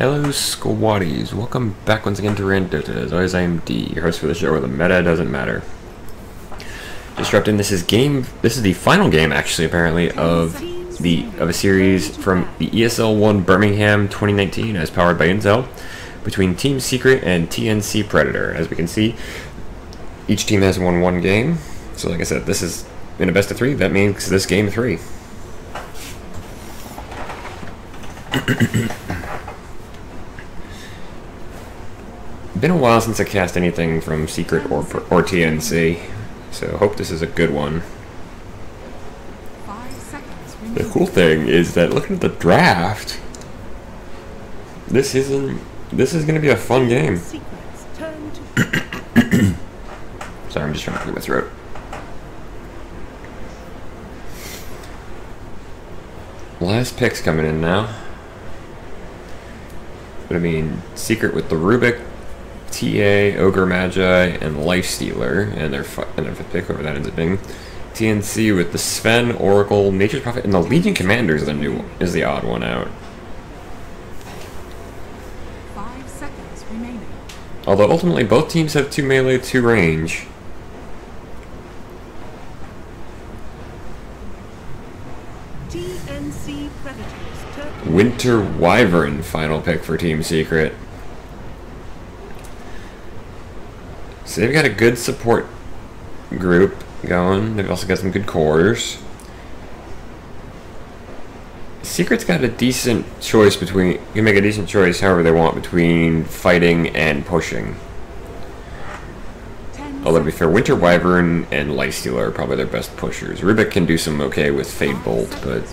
Hello squaddies, welcome back once again to Randota. As always, I am D, your host for the show where the meta doesn't matter. Disrupting, this is the final game actually apparently of a series from the ESL One Birmingham 2019 as powered by Intel between Team Secret and TNC Predator. As we can see, each team has won one game. So like I said, this is in a best of 3, that means this game 3. Been a while since I cast anything from Secret or TNC, so hope this is a good one. The cool thing is that looking at the draft, this is going to be a fun game. Sorry, I'm just trying to clear my throat. Last pick's coming in now. But I mean, Secret with the Rubik, TA, Ogre Magi, and Lifestealer, and their fifth pick, whoever that ends up being. TNC with the Sven, Oracle, Nature's Prophet, and the Legion Commander is the odd one out. 5 seconds remaining. Although ultimately both teams have 2 melee, 2 range. TNC Predators. Winter Wyvern, final pick for Team Secret. So they've got a good support group going. They've also got some good cores. Secret's got a decent choice between... You can make a decent choice however they want between fighting and pushing. Although to be fair, Winter Wyvern and Lifestealer are probably their best pushers. Rubik can do some okay with Fade Bolt, but...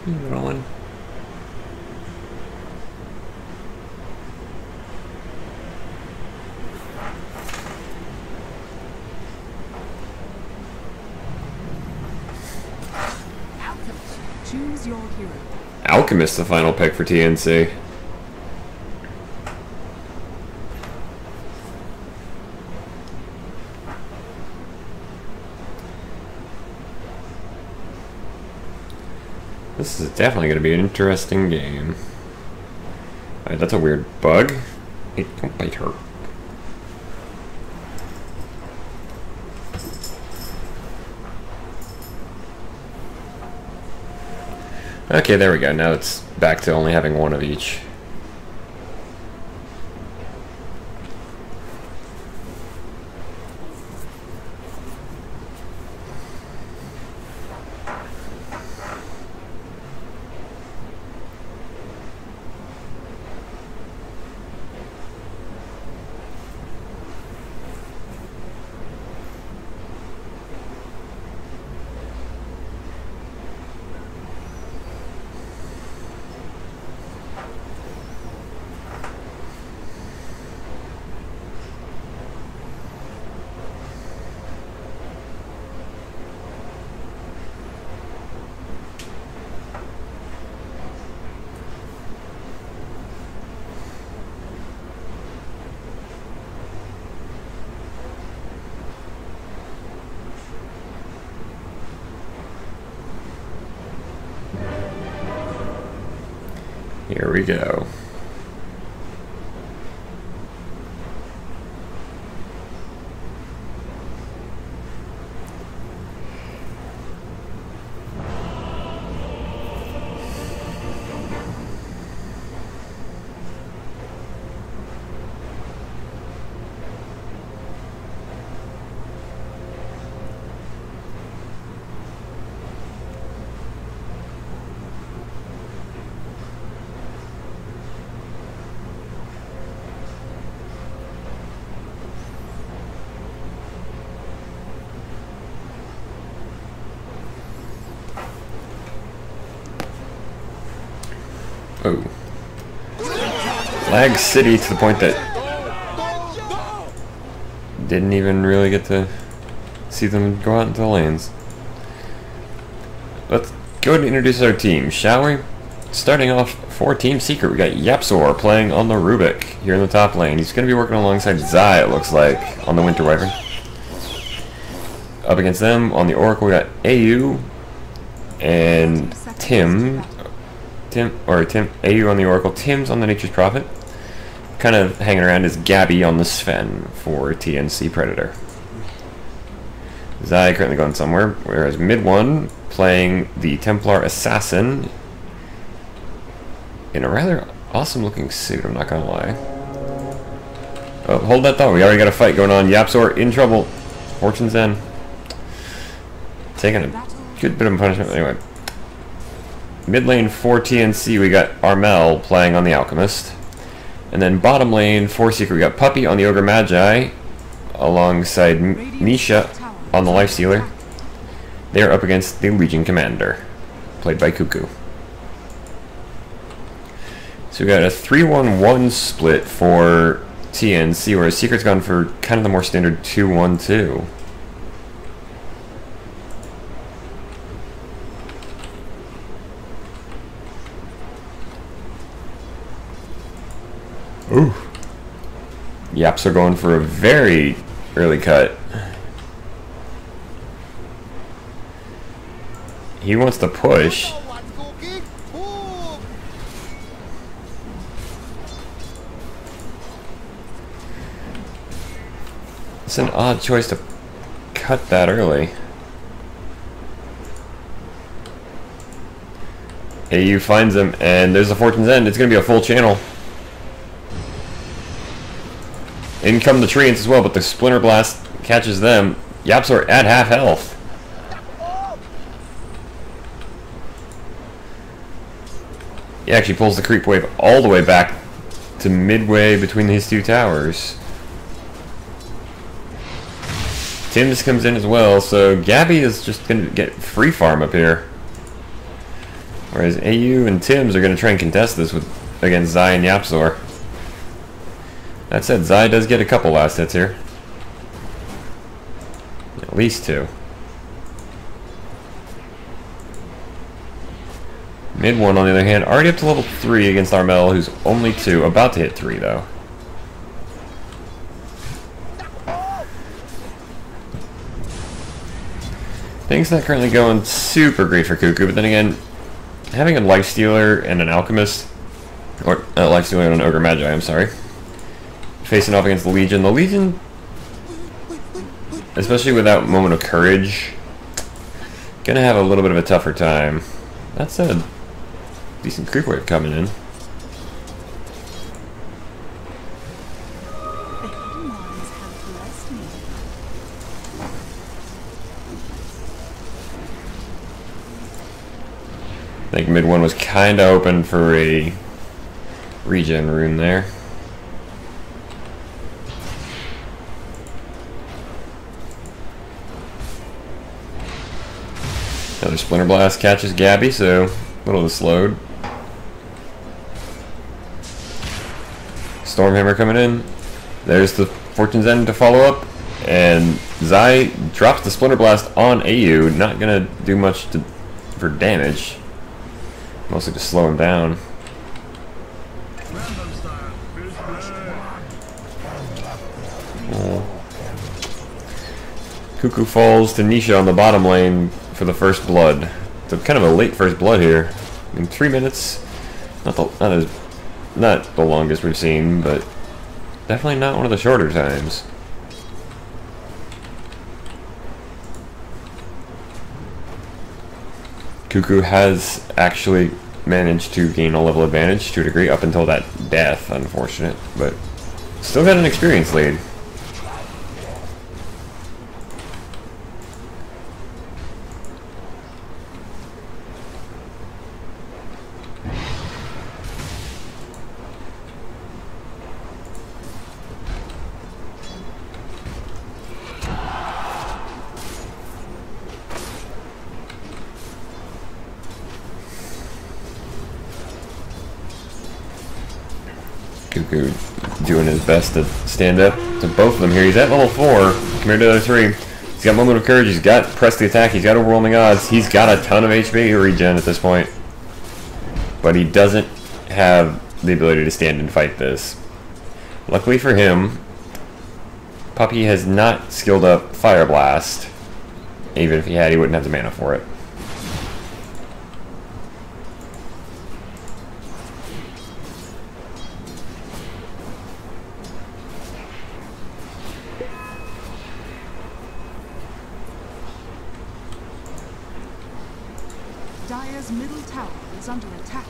Rolling. Choose your hero. Alchemist, the final pick for TNC. This is definitely going to be an interesting game. Alright, that's a weird bug. Hey, don't bite her. Okay, there we go. Now it's back to only having one of each. Here we go. Oh. Lag City to the point that didn't even really get to see them go out into the lanes. Let's go ahead and introduce our team, shall we? Starting off for Team Secret, we got Yapsor playing on the Rubik here in the top lane. He's going to be working alongside Zai, it looks like, on the Winter Wyvern. Up against them on the Oracle, we got AU and Tim. AU on the Oracle, Tim's on the Nature's Prophet. Kind of hanging around is Gabby on the Sven for TNC Predator. Zai currently going somewhere, whereas mid one playing the Templar Assassin in a rather awesome looking suit, I'm not gonna lie. Oh, hold that thought, we already got a fight going on. Yapzor in trouble. Fortune's End. Taking a good bit of punishment. Anyway. Mid lane for TNC, we got Armel playing on the Alchemist. And then bottom lane for Seeker, we got Puppy on the Ogre Magi alongside Nisha on the Lifestealer. They are up against the Legion Commander, played by Cuckoo. So we got a 3-1-1 split for TNC, whereas Secret's gone for kind of the more standard 2-1-2. Ooh. Yaps are going for a very early cut. He wants to push. It's an odd choice to cut that early. AU finds him, and there's a Fortune's End. It's going to be a full channel. In come the treants as well, but the Splinter Blast catches them. Yaps are at half health. He actually pulls the creep wave all the way back to midway between these two towers. Tim's comes in as well, so Gabby is just going to get free farm up here. Whereas AU and Tim's are going to try and contest this against Zai and Yapzor. That said, Zai does get a couple last hits here. At least 2. Mid one, on the other hand, already up to level 3 against Armel, who's only 2, about to hit 3 though. Things not currently going super great for Cuckoo, but then again, having a Lifestealer and an Alchemist, or a Lifestealer and an Ogre Magi, I'm sorry, facing off against the Legion, especially without Moment of Courage, gonna have a little bit of a tougher time. That said, decent creep wave coming in. I think mid one was kinda open for a regen rune there. Another Splinter Blast catches Gabby, so a little slowed. Stormhammer coming in. There's the Fortune's End to follow up. And Zai drops the Splinter Blast on AU. Not going to do much for damage. Mostly to slow him down. Cuckoo falls to Nisha on the bottom lane for the first blood. So kind of a late first blood here. In 3 minutes, not the longest we've seen, but definitely not one of the shorter times. Cuckoo has actually managed to gain a level advantage to a degree up until that death, unfortunate, but still got an experience lead. Cuckoo doing his best to stand up to both of them here. He's at level 4 compared to the other 3. He's got Moment of Courage, he's got Press the Attack, he's got Overwhelming Odds, he's got a ton of HP regen at this point. But he doesn't have the ability to stand and fight this. Luckily for him, Puppy has not skilled up Fire Blast. Even if he had, he wouldn't have the mana for it. Dire's middle tower is under attack.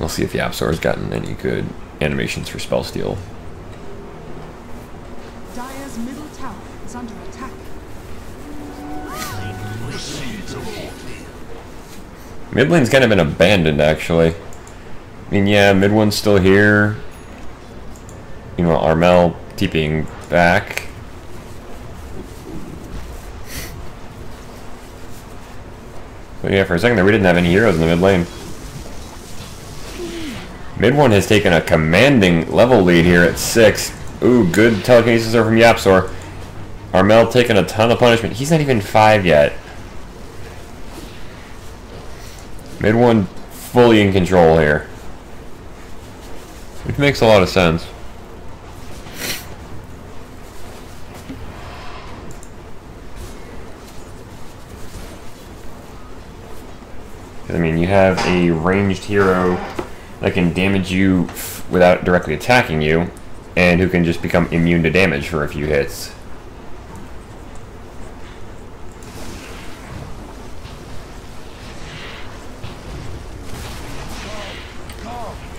We'll see if the Yapsor's gotten any good animations for spell steal. Dire's middle tower is under attack. Mid lane's kind of been abandoned, actually. I mean, yeah, mid one's still here. You know, Armel TPing back. But yeah, for a second there, we didn't have any heroes in the mid lane. Mid one has taken a commanding level lead here at 6. Ooh, good telekinesis there from Yapsor. Armel taking a ton of punishment. He's not even 5 yet. Mid one fully in control here. Which makes a lot of sense. I mean, you have a ranged hero that can damage you without directly attacking you, and who can just become immune to damage for a few hits.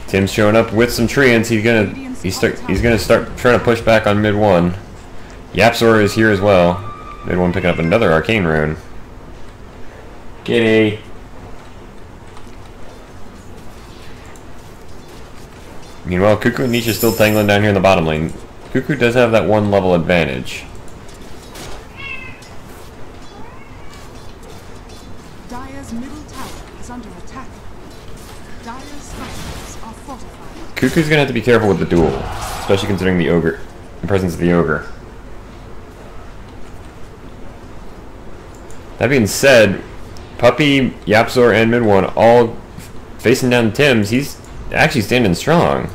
Tim's showing up with some treants. He's gonna start trying to push back on mid one. Yapsor is here as well. Mid one picking up another arcane rune. Kitty. Meanwhile, Cuckoo and Niche is still tangling down here in the bottom lane. Cuckoo does have that 1 level advantage. Dire's middle tower is under attack. Dire's structures are fortified. Cuckoo's gonna have to be careful with the duel, especially considering the ogre, the presence of the ogre. That being said, Puppy, Yapsor, and mid one all facing down Tim's. He's actually standing strong.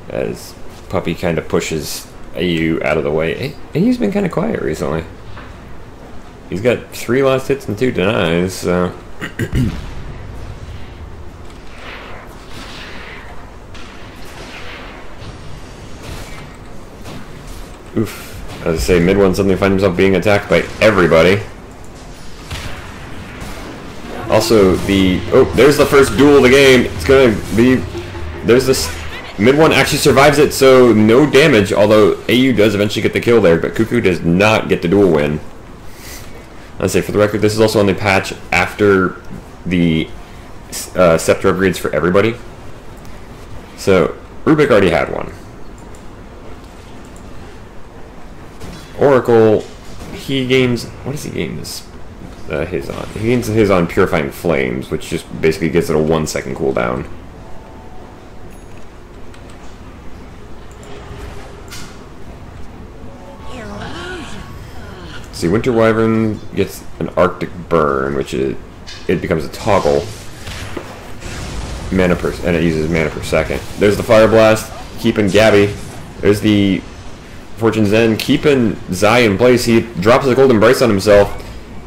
As Puppy kind of pushes AU out of the way. AU's been kind of quiet recently. He's got 3 lost hits and 2 denies, so... Oof. As I say, mid one suddenly finds himself being attacked by everybody. Also, there's the first duel of the game. It's gonna be... There's this... Mid one actually survives it, so no damage, although AU does eventually get the kill there, but Cuckoo does not get the duel win. Let's say, for the record, this is also on the patch after the Scepter upgrades for everybody. So, Rubik already had one. Oracle, he gains... What does he gain his on? He gains his on Purifying Flames, which just basically gives it a 1-second cooldown. See, Winter Wyvern gets an Arctic Burn, which it becomes a toggle mana per, and it uses mana per second. There's the Fire Blast, keeping Gabby. There's the Fortune's End, keeping Zai in place. He drops the Golden Brace on himself,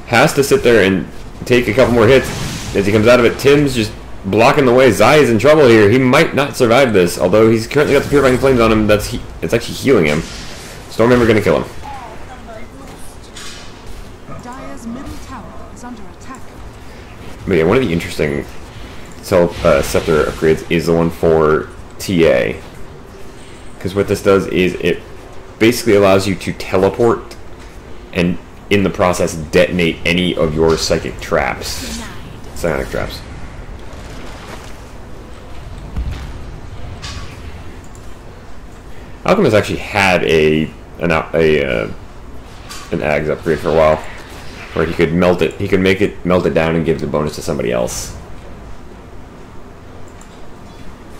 has to sit there and take a couple more hits. As he comes out of it, Tim's just blocking the way. Zai is in trouble here. He might not survive this, although he's currently got the Purifying Flames on him. It's actually healing him. Stormhammer gonna kill him. But yeah, one of the interesting Scepter upgrades is the one for TA. Because what this does is it basically allows you to teleport and in the process detonate any of your psychic traps. Psionic traps. Alchemist actually had an Ags upgrade for a while. Where he could melt it, melt it down and give the bonus to somebody else.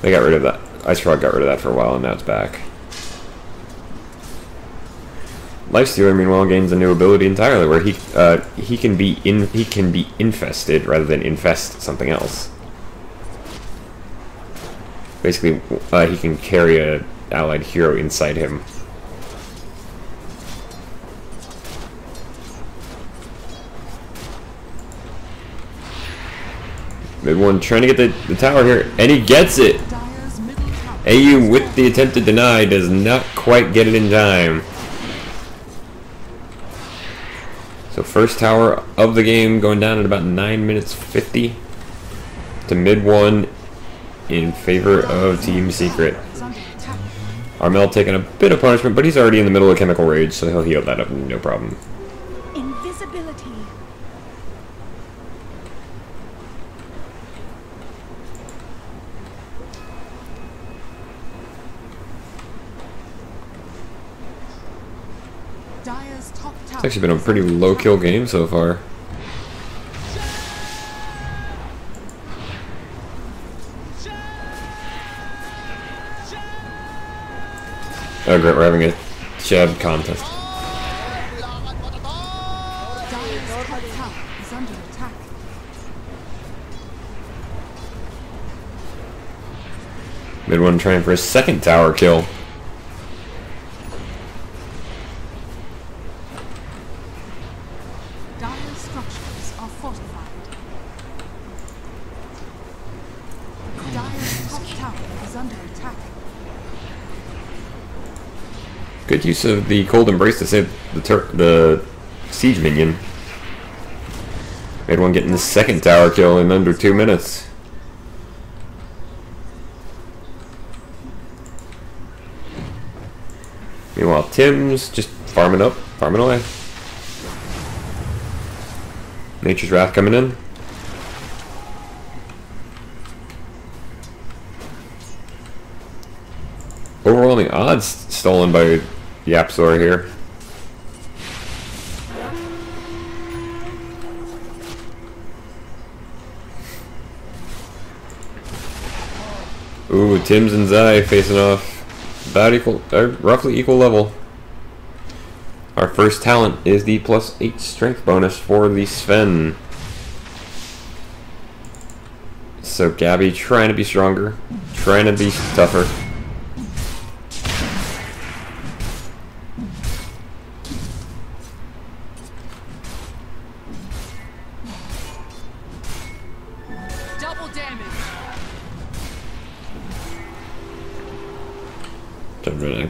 They got rid of that. Ice Frog got rid of that for a while, and now it's back. Lifestealer, meanwhile, gains a new ability entirely, where he can be infested rather than infest something else. Basically, he can carry a allied hero inside him. Mid one trying to get the tower here, and he gets it! AU with the attempted deny does not quite get it in time. So first tower of the game going down at about 9 minutes 50 to mid one in favor of Team Secret. Armel taking a bit of punishment, but he's already in the middle of Chemical Rage, so he'll heal that up no problem. Invisibility. It's actually been a pretty low kill game so far. Oh great, we're having a jab contest. Mid one trying for a second tower kill. Dire structures are fortified. Dire's top tower is under attack. Good use of the Cold Embrace to save the siege minion. Made one getting the second tower kill in under 2 minutes. Meanwhile, Tim's just farming away. Nature's Wrath coming in. Overwhelming odds stolen by Yapzor here. Ooh, Tim's and Zai facing off about equal, roughly equal level. Our first talent is the +8 strength bonus for the Sven. So Gabby trying to be stronger, trying to be tougher. Double damage.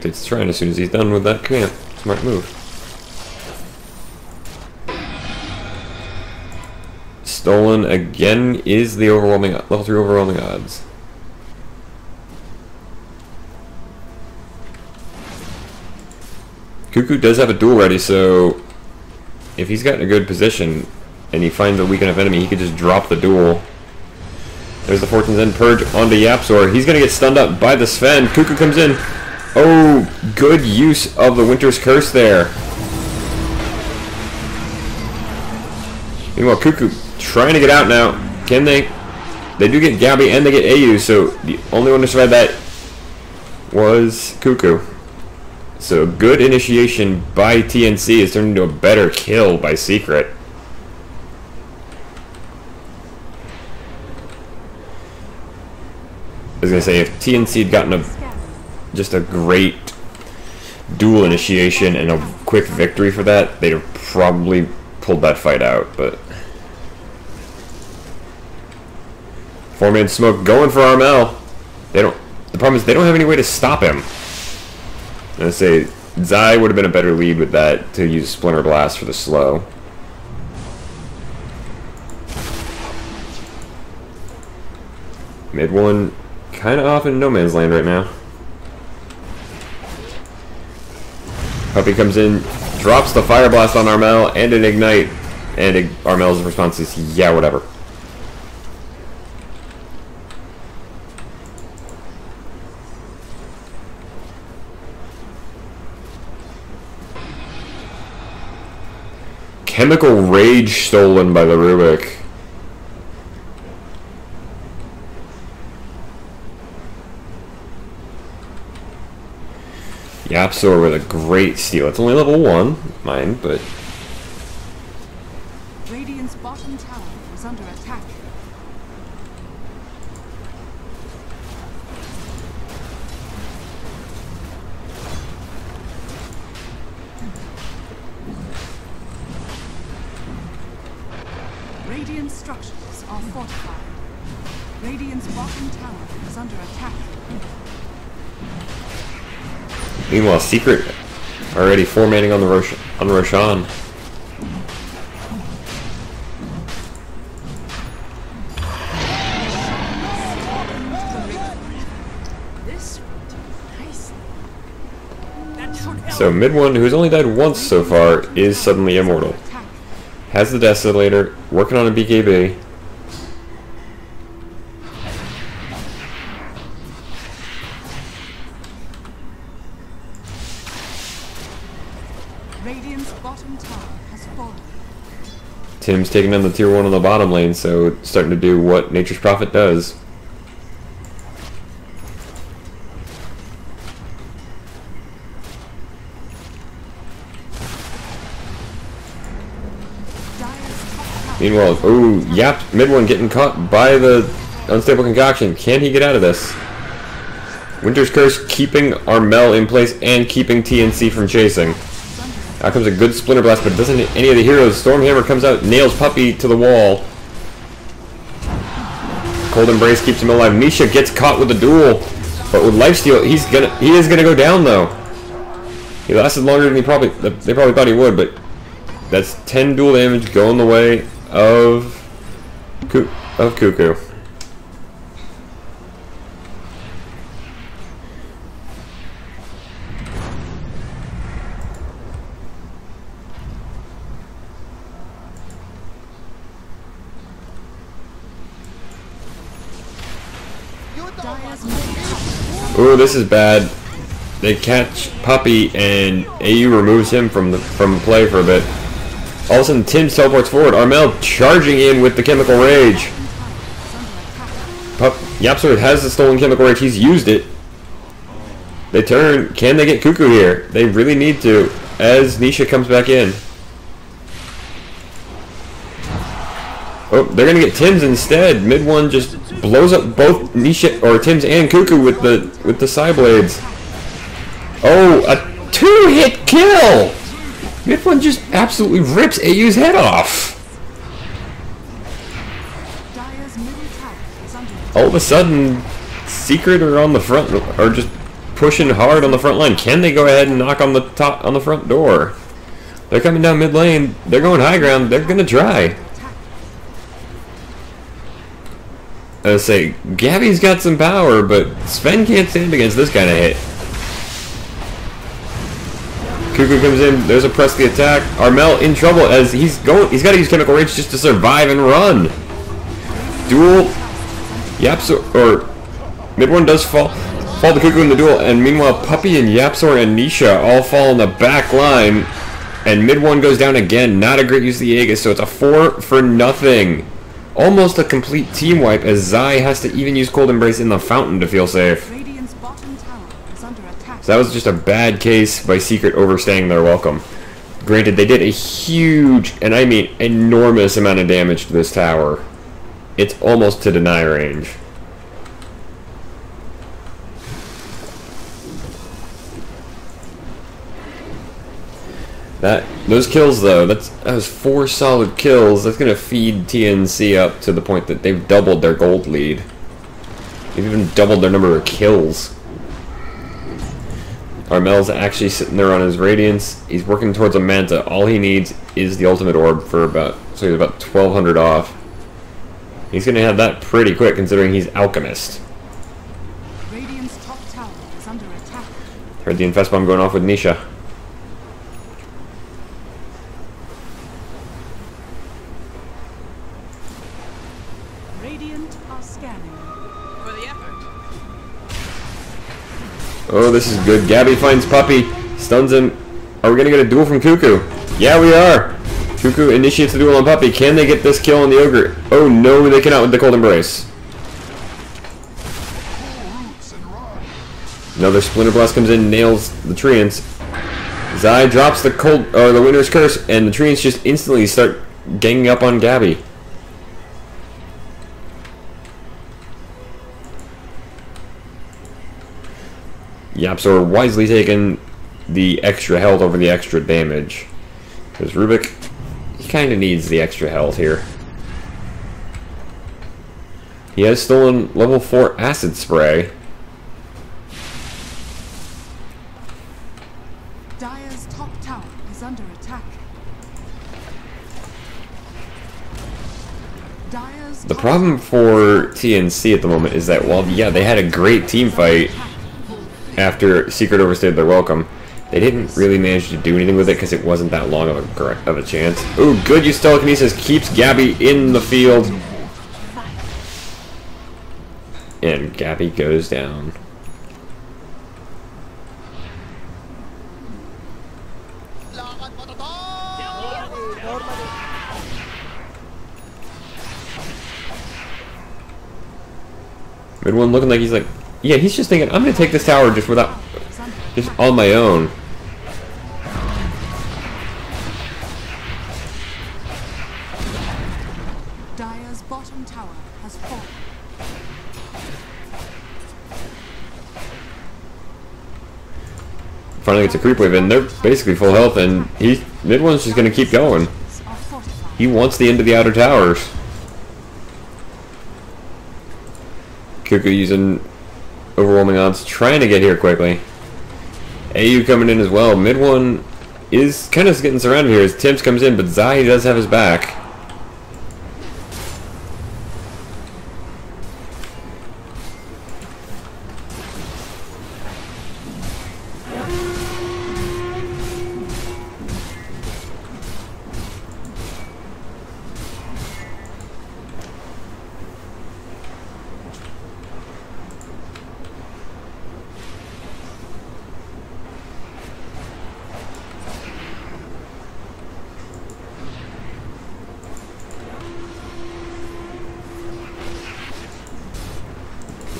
It's trying as soon as he's done with that command. Smart move. Stolen again is the overwhelming level 3 overwhelming odds. Cuckoo does have a duel ready, so if he's got in a good position and he finds a weak enough enemy, he could just drop the duel. There's the Fortune's End Purge onto Yapzor. He's gonna get stunned up by the Sven. Cuckoo comes in. Oh, good use of the Winter's Curse there. Meanwhile, Cuckoo trying to get out now. Can they? They do get Gabby and they get AU, so the only one to survive that was Cuckoo. So good initiation by TNC has turned into a better kill by Secret. I was gonna say, if TNC had gotten just a great duel initiation and a quick victory for that, they'd have probably pulled that fight out, but 4-man smoke going for Armel. The problem is they don't have any way to stop him. I say Zai would have been a better lead with that to use Splinter Blast for the slow. Mid one kind of off in no man's land right now. Puppy comes in, drops the Fire Blast on Armel and an Ignite, and Armel's response is, yeah, whatever. Chemical Rage stolen by the Rubik. Yapsor with a great steal. It's only level 1, mind, but Radiant's bottom tower is under attack. Radiant structures are fortified. Radiant's bottom tower is under attack. meanwhile, Secret already formatting on the Roshan. So mid one, who's only died once so far, is suddenly immortal. Has the Desolator, working on a BKB. Radiant's bottom tower has fallen. Tim's taking down the tier 1 on the bottom lane, so it's starting to do what Nature's Prophet does. Meanwhile, ooh, yap, mid one getting caught by the unstable concoction. Can he get out of this? Winter's Curse keeping Armel in place and keeping TNC from chasing. Out comes a good Splinter Blast, but it doesn't hit any of the heroes. Stormhammer comes out, nails Puppy to the wall. Cold Embrace keeps him alive. Nisha gets caught with a duel, but with lifesteal, he is gonna go down though. He lasted longer than they probably thought he would, but that's 10 duel damage going the way of Cuckoo. Ooh, this is bad. They catch Puppy and AU removes him from play for a bit. All of a sudden, Tim teleports forward. Armel charging in with the Chemical Rage. Yapsor has the stolen Chemical Rage. He's used it. They turn. Can they get Cuckoo here? They really need to, as Nisha comes back in. Oh, they're gonna get Tim's instead. Mid one just blows up both Nisha or Tim's and Cuckoo with the Psyblades. Oh, a 2-hit kill! Mid one just absolutely rips AU's head off. All of a sudden, Secret are on the front, are just pushing hard on the front line. Can they go ahead and knock on the front door? They're coming down mid lane. They're going high ground. They're gonna try. I say, Gabby's got some power, but Sven can't stand against this kind of hit. Cuckoo comes in, there's a press the attack. Armel in trouble as he's got to use Chemical Rage just to survive and run. Duel. Yapsor, or mid one does fall to Cuckoo in the duel, and meanwhile Puppy and Yapsor and Nisha all fall in the back line, and mid one goes down again. Not a great use of the Aegis, so it's a 4 for nothing. Almost a complete team wipe as Zai has to even use Cold Embrace in the fountain to feel safe. So that was just a bad case by Secret overstaying their welcome. Granted, they did a huge, and I mean enormous amount of damage to this tower. It's almost to deny range. Those kills though, that was 4 solid kills. That's gonna feed TNC up to the point that they've doubled their gold lead. They've even doubled their number of kills. Armel's actually sitting there on his Radiance. He's working towards a Manta. All he needs is the ultimate orb for about 1200 off. He's gonna have that pretty quick considering he's Alchemist. Radiant's top tower is under attack. Heard the Infest Bomb going off with Nisha. Radiant are scanning. For the effort. Oh, this is good. Gabby finds Puppy, stuns him. Are we gonna get a duel from Cuckoo? Yeah, we are. Cuckoo initiates the duel on Puppy. Can they get this kill on the Ogre? Oh no, they cannot with the Cold Embrace. Another Splinter Blast comes in, nails the Treants. Zai drops the the Winter's Curse, and the Treants just instantly start ganging up on Gabby. Yapzor wisely taking the extra health over the extra damage. Because Rubik, he kind of needs the extra health here. He has stolen level 4 Acid Spray. Dire's top tower is under attack. The problem for TNC at the moment is that while, yeah, they had a great team fight after Secret overstayed their welcome, they didn't really manage to do anything with it because it wasn't that long of a chance. Ooh, good use telekinesis keeps Gabby in the field. And Gabby goes down. Mid one looking like he's like, yeah, he's just thinking, I'm gonna take this tower just on my own. Dire's bottom tower has fallen. Finally gets a creep wave in. They're basically full health, and mid one's just gonna keep going. He wants the end of the outer towers. Cuckoo using overwhelming odds, trying to get here quickly. AU coming in as well. Mid one is kind of getting surrounded here as Tims comes in, but Zai does have his back.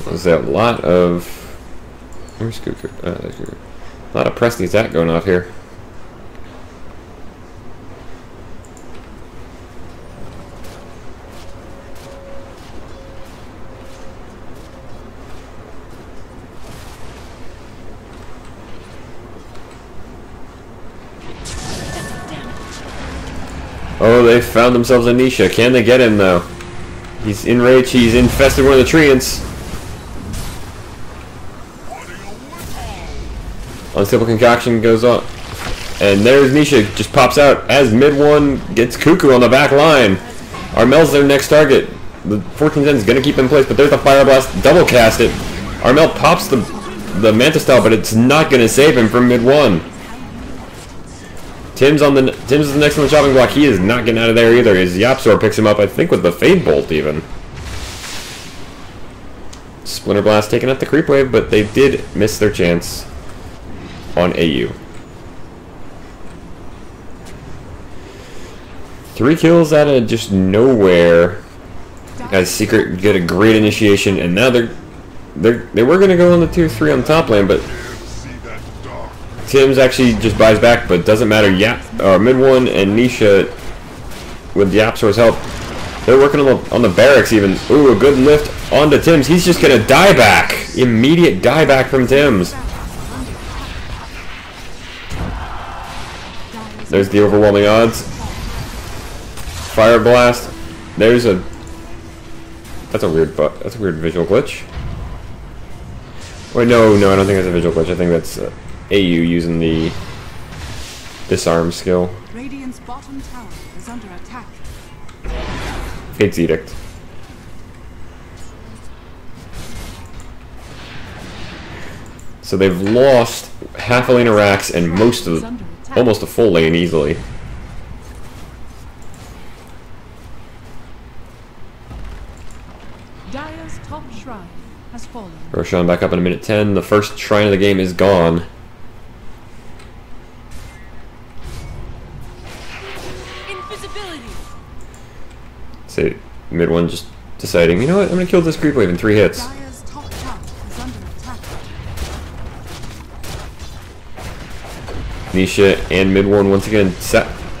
There's a lot of... Where's Cuckoo? There's Cuckoo. A lot of pressing attack going off here. Oh, they found themselves a Nisha. Can they get him though? He's enraged. He's infested one of the Treants. Unstable Concoction goes on. And there's Nisha, just pops out as mid one gets Cuckoo on the back line. Armel's their next target. The 1410 is going to keep in place, but there's the Fire Blast. Double cast it. Armel pops the Manta Style, but it's not going to save him from mid one. Tim's is the next on the chopping block. He is not getting out of there either. His Yapzor picks him up, I think, with the Fade Bolt even. Splinter Blast taking out the creep wave, but they did miss their chance on AU. 3 kills out of just nowhere. As Secret get a great initiation, and now they were gonna go on the 2-3 on the top lane, but Tim's actually just buys back, but doesn't matter. Mid one and Nisha with Yapzor's help, they're working on the barracks even. Ooh, a good lift onto Tim's. He's just gonna die back. Immediate die back from Tim's. There's the overwhelming odds. Fire Blast. There's a... That's a weird visual glitch. Wait, no, I don't think that's a visual glitch. I think that's AU using the disarm skill. Radiant's bottom tower is under attack. Fate's Edict. So they've lost half a lane of racks and almost a full lane easily. Dire's top shrine has fallen. Roshan back up in a minute 10. The first shrine of the game is gone. Invisibility. So mid one just deciding, you know what, I'm gonna kill this creep wave in 3 hits. Dire's top tower is under attack. Nisha and mid one once again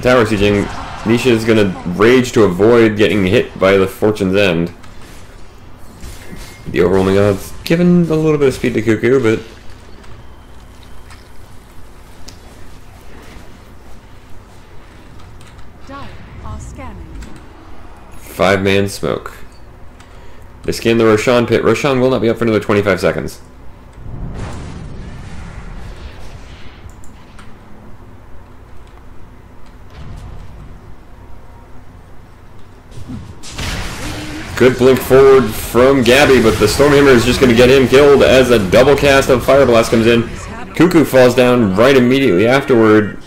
tower sieging. Nisha is going to rage to avoid getting hit by the Fortune's End. The overwhelming odds given a little bit of speed to Cuckoo, but Dire are scanning. 5-man smoke. They scan the Roshan pit. Roshan will not be up for another 25 seconds. Good blink forward from Gabby, but the Stormhammer is just going to get him killed as a double cast of Fire Blast comes in. Cuckoo falls down right immediately afterward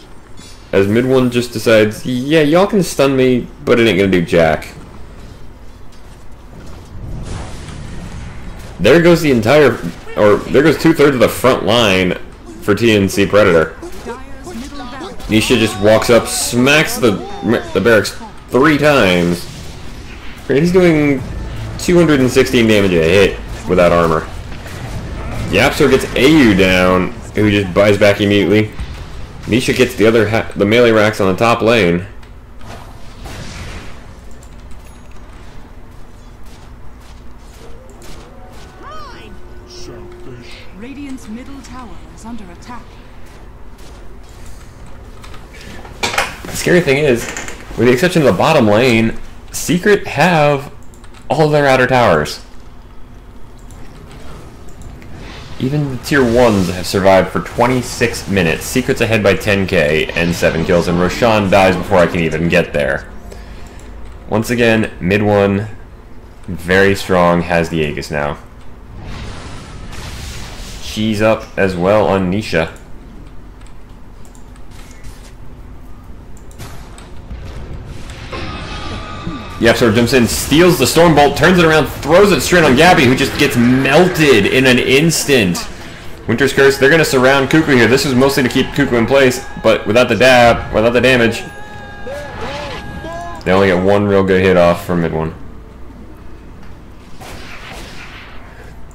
as mid one just decides, yeah, y'all can stun me, but it ain't going to do jack. There goes the entire, or there goes 2/3 of the front line for TNC Predator. Nisha just walks up, smacks the barracks 3 times. He's doing 216 damage a hit without armor. Yapster gets AU down, who just buys back immediately. Nisha gets the melee racks on the top lane. Radiant's middle tower is under attack. The scary thing is, with the exception of the bottom lane, Secret have all of their outer towers. Even the tier 1s have survived for 26 minutes. Secret's ahead by 10k and 7 kills, and Roshan dies before I can even get there. Once again, mid 1, very strong, has the Aegis now. She's up as well on Nisha. Yapsor jumps in, steals the Stormbolt, turns it around, throws it straight on Gabby, who just gets melted in an instant. Winter's Curse, they're going to surround Cuckoo here. This was mostly to keep Cuckoo in place, but without the dab, without the damage, they only get 1 real good hit off from mid 1.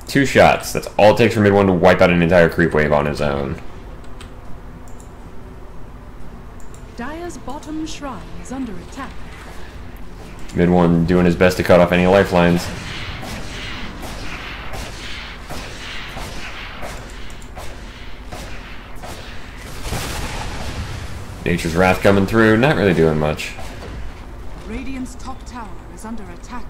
2 shots, that's all it takes for mid 1 to wipe out an entire creep wave on his own. Dire's bottom shrine is under attack. Mid 1 doing his best to cut off any lifelines. Nature's Wrath coming through, not really doing much. Radiant's top tower is under attack.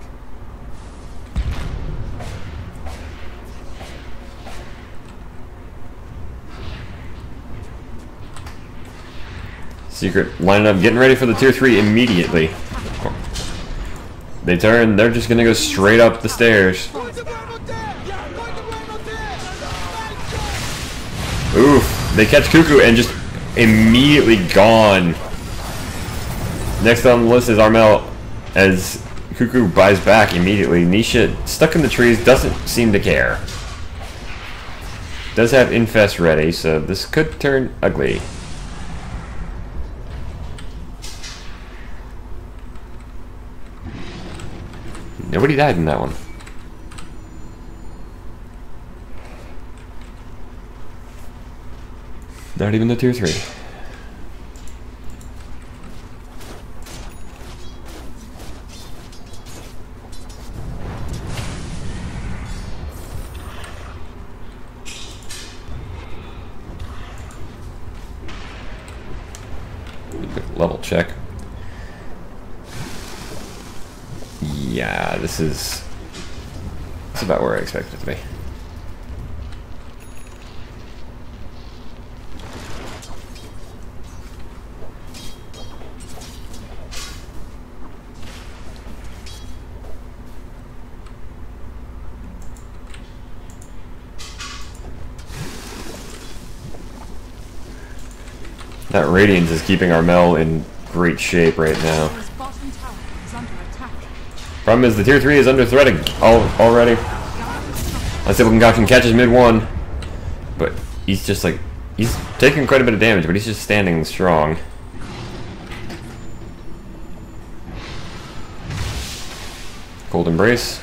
Secret lining up, getting ready for the tier 3 immediately. They turn, they're just gonna go straight up the stairs. Oof, they catch Cuckoo and just immediately gone. Next on the list is Armel as Cuckoo buys back immediately. Nisha, stuck in the trees, doesn't seem to care. Does have Infest ready, so this could turn ugly. Nobody died in that one. Not even the tier 3. Level check. Yeah, this is about where I expect it to be. That Radiance is keeping Armel in great shape right now. Dire's bottom tower is under attack. Problem is the tier 3 is under threat already. Let's see if Concoction catches mid 1. But he's just like, he's taking quite a bit of damage, but he's just standing strong. Cold Embrace.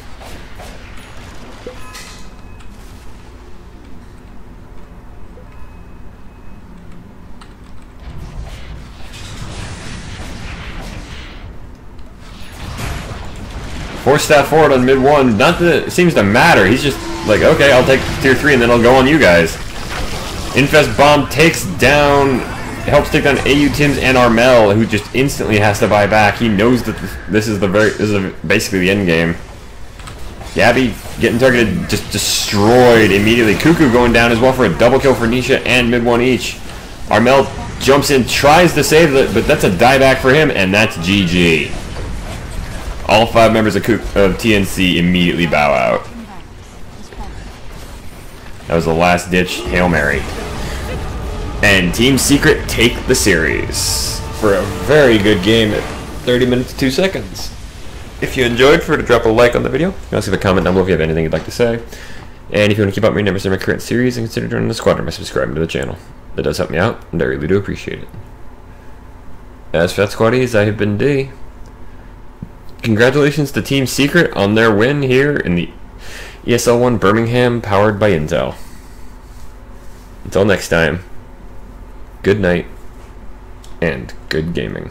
Force staff forward on mid 1. Not that it seems to matter. He's just like, okay, I'll take tier 3 and then I'll go on you guys. Infest Bomb takes down, helps take down AU Tims and Armel, who just instantly has to buy back. He knows that this is basically the end game. Gabby getting targeted, just destroyed immediately. Cuckoo going down as well for a double kill for Nisha and mid 1 each. Armel jumps in, tries to save it, but that's a dieback for him, and that's GG. All 5 members of TNC immediately bow out. That was the last ditch Hail Mary. And Team Secret take the series for a very good game at 30 minutes 2 seconds. If you enjoyed, feel free to drop a like on the video. You can also leave a comment down below if you have anything you'd like to say. And if you want to keep up with me never see my current series, and consider joining the squadron by subscribing to the channel. That does help me out, and I really do appreciate it. As for that, squaddies, I have been D. Congratulations to Team Secret on their win here in the ESL One Birmingham, powered by Intel. Until next time, good night, and good gaming.